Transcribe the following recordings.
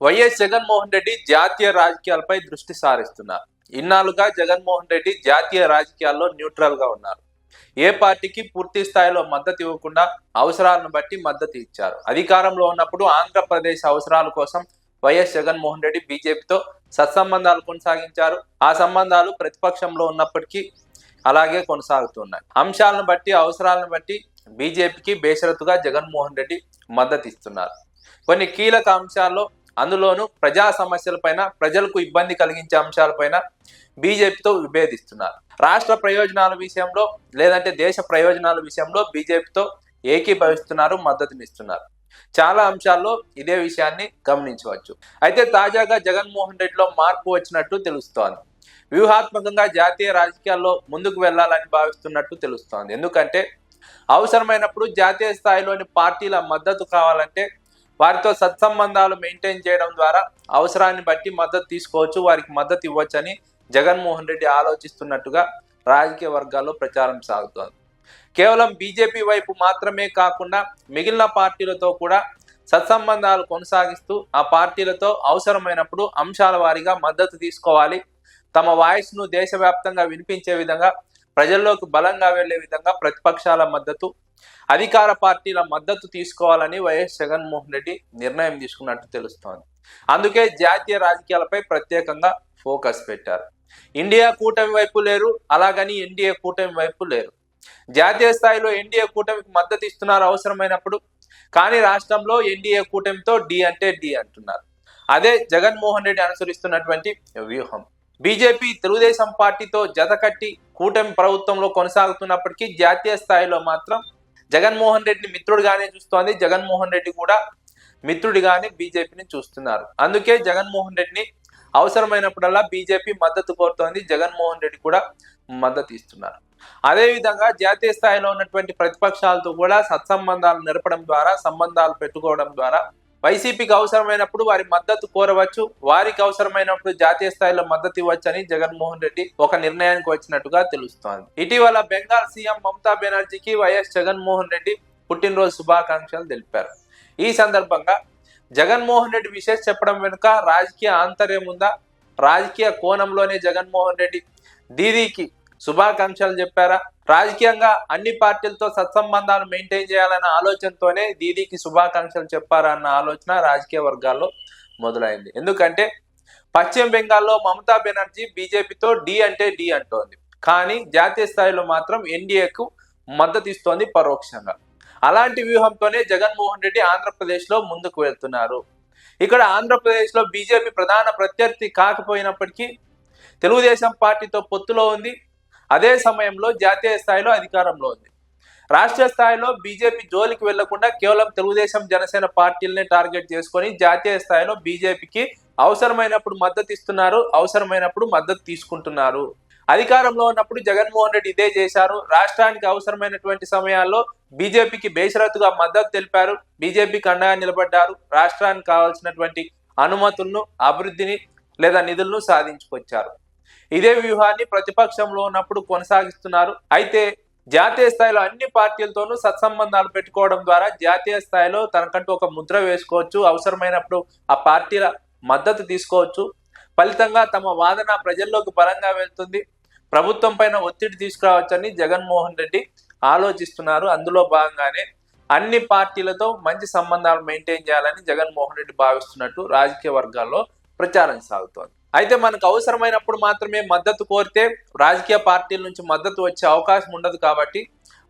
YS Jaganmohan Reddy జాతీయ రాజకీయాలపై దృష్టి సారిస్తున్నారు. ఇన్నాళ్లుగా జగన్మోహన్ రెడ్డి జాతీయ రాజకీయాల్లో న్యూట్రల్ గా ఉన్నారు. ఏ పార్టీకి పూర్తి స్థాయిలో మద్దతు ఇవ్వకుండా అవసరాలను బట్టి మద్దతు ఇచ్చారు. అధికారంలో ఉన్నప్పుడు ఆంధ్రప్రదేశ్ అవసరాల కోసం వైఎస్ జగన్మోహన్ రెడ్డి బీజేపీతో సత్సంబంధాలు కొనసాగించారు. ఆ సంబంధాలు ప్రతిపక్షంలో ఉన్నప్పటికీ అలాగే కొనసాగుతున్నాయి. అంశాలను బట్టి అవసరాలను బట్టి బీజేపీకి బేషరతుగా జగన్మోహన్ రెడ్డి మద్దతు ఇస్తున్నారు. కొన్ని కీలక అంశాల్లో, అందులోనూ ప్రజా సమస్యలపైన, ప్రజలకు ఇబ్బంది కలిగించే అంశాలపైన బీజేపీతో విభేదిస్తున్నారు. రాష్ట్ర ప్రయోజనాల విషయంలో లేదంటే దేశ ప్రయోజనాల విషయంలో బీజేపీతో ఏకీభవిస్తున్నారు, మద్దతునిస్తున్నారు. చాలా అంశాల్లో ఇదే విషయాన్ని గమనించవచ్చు. అయితే తాజాగా జగన్మోహన్ రెడ్డిలో మార్పు వచ్చినట్టు తెలుస్తోంది. వ్యూహాత్మకంగా జాతీయ రాజకీయాల్లో ముందుకు వెళ్లాలని భావిస్తున్నట్టు తెలుస్తోంది. ఎందుకంటే అవసరమైనప్పుడు జాతీయ స్థాయిలోని పార్టీల మద్దతు కావాలంటే వారితో సత్సంబంధాలు మెయింటైన్ చేయడం ద్వారా అవసరాన్ని బట్టి మద్దతు తీసుకోవచ్చు, వారికి మద్దతు ఇవ్వచ్చని జగన్మోహన్ రెడ్డి ఆలోచిస్తున్నట్టుగా రాజకీయ వర్గాల్లో ప్రచారం సాగుతోంది. కేవలం బీజేపీ వైపు మాత్రమే కాకుండా మిగిలిన పార్టీలతో కూడా సత్సంబంధాలు కొనసాగిస్తూ ఆ పార్టీలతో అవసరమైనప్పుడు అంశాల వారీగా మద్దతు తీసుకోవాలి, తమ వాయిస్ను దేశవ్యాప్తంగా వినిపించే విధంగా, ప్రజల్లోకి బలంగా వెళ్లే విధంగా ప్రతిపక్షాల మద్దతు, అధికార పార్టీల మద్దతు తీసుకోవాలని వైఎస్ జగన్మోహన్ రెడ్డి నిర్ణయం తీసుకున్నట్టు తెలుస్తోంది. అందుకే జాతీయ రాజకీయాలపై ప్రత్యేకంగా ఫోకస్ పెట్టారు. ఇండియా కూటమి వైపు లేరు, అలాగని ఎన్డీఏ కూటమి వైపు లేరు. జాతీయ స్థాయిలో ఎన్డీఏ కూటమికి మద్దతు ఇస్తున్నారు అవసరమైనప్పుడు, కానీ రాష్ట్రంలో ఎన్డీఏ కూటమితో డి అంటే డి అంటున్నారు. అదే జగన్మోహన్ రెడ్డి అనుసరిస్తున్నటువంటి వ్యూహం. బీజేపీ తెలుగుదేశం పార్టీతో జతకట్టి కూటమి ప్రభుత్వంలో కొనసాగుతున్నప్పటికీ జాతీయ స్థాయిలో మాత్రం జగన్మోహన్ రెడ్డిని మిత్రుడిగానే చూస్తోంది. జగన్మోహన్ రెడ్డి కూడా మిత్రుడిగానే బీజేపీని చూస్తున్నారు. అందుకే జగన్మోహన్ రెడ్డిని అవసరమైనప్పుడల్లా బీజేపీ మద్దతు కోరుతోంది, జగన్మోహన్ రెడ్డి కూడా మద్దతు ఇస్తున్నారు. అదేవిధంగా జాతీయ స్థాయిలో ఉన్నటువంటి ప్రతిపక్షాలతో కూడా సత్సంబంధాలు నెరపడం ద్వారా, సంబంధాలు పెట్టుకోవడం ద్వారా వైసీపీకి అవసరమైనప్పుడు వారి మద్దతు కోరవచ్చు, వారికి అవసరమైనప్పుడు జాతీయ స్థాయిలో మద్దతు ఇవ్వచ్చని జగన్మోహన్ రెడ్డి ఒక నిర్ణయానికి వచ్చినట్టుగా తెలుస్తోంది. ఇటీవల బెంగాల్ సీఎం మమతా బెనర్జీకి వైఎస్ జగన్మోహన్ రెడ్డి పుట్టినరోజు శుభాకాంక్షలు తెలిపారు. ఈ సందర్భంగా జగన్మోహన్ రెడ్డి విశేష చెప్పడం వెనుక రాజకీయ ఆంతర్యం ఉందా? రాజకీయ కోణంలోనే జగన్మోహన్ రెడ్డి దీదీకి శుభాకాంక్షలు చెప్పారా? రాజకీయంగా అన్ని పార్టీలతో సత్సంబంధాలు మెయింటైన్ చేయాలన్న ఆలోచనతోనే దీదీకి శుభాకాంక్షలు చెప్పారా అన్న ఆలోచన రాజకీయ వర్గాల్లో మొదలైంది. ఎందుకంటే పశ్చిమ బెంగాల్లో మమతా బెనర్జీ బీజేపీతో డి అంటే డి అంటోంది, కానీ జాతీయ స్థాయిలో మాత్రం ఎన్డీఏకు మద్దతు ఇస్తోంది పరోక్షంగా. అలాంటి వ్యూహంతోనే జగన్మోహన్ రెడ్డి ఆంధ్రప్రదేశ్లో ముందుకు వెళ్తున్నారు. ఇక్కడ ఆంధ్రప్రదేశ్లో బీజేపీ ప్రధాన ప్రత్యర్థి కాకపోయినప్పటికీ తెలుగుదేశం పార్టీతో పొత్తులో ఉంది. అదే సమయంలో జాతీయ స్థాయిలో అధికారంలో ఉంది. రాష్ట్ర స్థాయిలో బీజేపీ జోలికి వెళ్లకుండా కేవలం తెలుగుదేశం, జనసేన పార్టీలనే టార్గెట్ చేసుకొని జాతీయ స్థాయిలో బీజేపీకి అవసరమైనప్పుడు మద్దతు ఇస్తున్నారు, అవసరమైనప్పుడు మద్దతు తీసుకుంటున్నారు. అధికారంలో ఉన్నప్పుడు జగన్మోహన్ రెడ్డి ఇదే చేశారు. రాష్ట్రానికి అవసరమైనటువంటి సమయాల్లో బీజేపీకి బేషరతుగా మద్దతు తెలిపారు, బీజేపీకి అండగా నిలబడ్డారు. రాష్ట్రానికి కావాల్సినటువంటి అనుమతులను, అభివృద్ధిని లేదా నిధులను సాధించుకొచ్చారు. ఇదే వ్యూహాన్ని ప్రతిపక్షంలో ఉన్నప్పుడు కొనసాగిస్తున్నారు. అయితే జాతీయ స్థాయిలో అన్ని పార్టీలతోనూ సత్సంబంధాలు పెట్టుకోవడం ద్వారా జాతీయ స్థాయిలో తనకంటూ ఒక ముద్ర వేసుకోవచ్చు, అవసరమైనప్పుడు ఆ పార్టీల మద్దతు తీసుకోవచ్చు. ఫలితంగా తమ వాదన ప్రజల్లోకి బలంగా వెళ్తుంది, ప్రభుత్వం పైన ఒత్తిడి తీసుకురావచ్చని జగన్మోహన్ రెడ్డి ఆలోచిస్తున్నారు. అందులో భాగంగానే అన్ని పార్టీలతో మంచి సంబంధాలు మెయింటైన్ చేయాలని జగన్మోహన్ రెడ్డి భావిస్తున్నట్టు రాజకీయ వర్గాల్లో ప్రచారం సాగుతోంది. అయితే మనకు అవసరమైనప్పుడు మాత్రమే మద్దతు కోరితే రాజకీయ పార్టీల నుంచి మద్దతు వచ్చే అవకాశం ఉండదు. కాబట్టి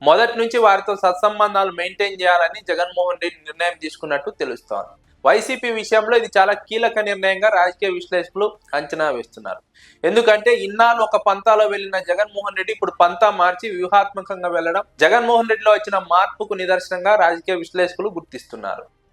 మొదటి నుంచి వారితో సత్సంబంధాలు మెయింటైన్ చేయాలని జగన్మోహన్ రెడ్డి నిర్ణయం తీసుకున్నట్టు తెలుస్తోంది. వైసీపీ విషయంలో ఇది చాలా కీలక నిర్ణయంగా రాజకీయ విశ్లేషకులు అంచనా వేస్తున్నారు. ఎందుకంటే ఇన్నాళ్ళు ఒక పంతాలో వెళ్లిన జగన్మోహన్ రెడ్డి ఇప్పుడు పంతా మార్చి వ్యూహాత్మకంగా వెళ్లడం జగన్మోహన్ రెడ్డిలో వచ్చిన మార్పుకు నిదర్శనంగా రాజకీయ విశ్లేషకులు గుర్తిస్తున్నారు.